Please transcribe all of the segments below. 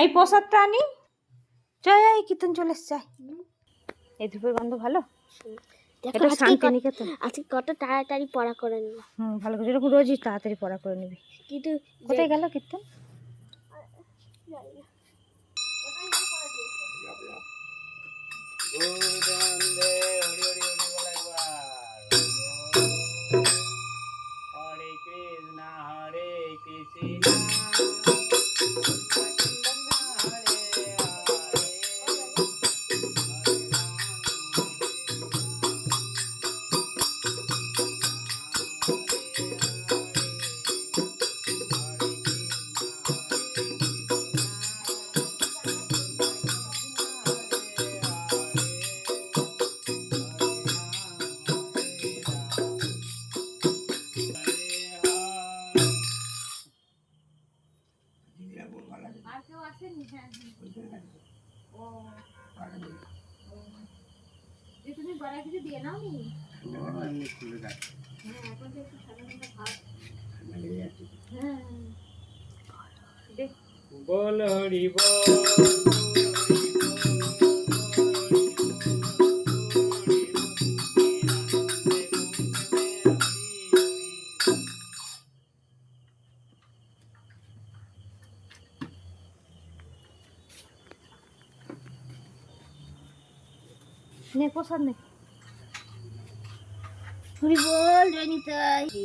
এই প্রসাদটা আনি। জয় এই কীর্তন চলে এসছে। এই ধূপের গন্ধ ভালো। এটা শান্তিনিকেতন। আজকে কত তাড়াতাড়ি পড়া করে নিল। ভালো করে এরকম রোজই তাড়াতাড়ি পড়া করে নিবি। কিন্তু কোথায় গেল কীর্তন? তুমি বড়া কিছু দিয়ে নাও নি? এখন তো একটু ঠান্ডা ঠান্ডা ভাত। বল হরি বল। নে প্রসাদ নে। হরি বল জয়নিতাই। হরি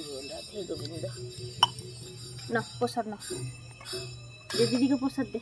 বল রাধে গোবিন্দ। না প্রসাদ না, দিদিকে প্রসাদ দে।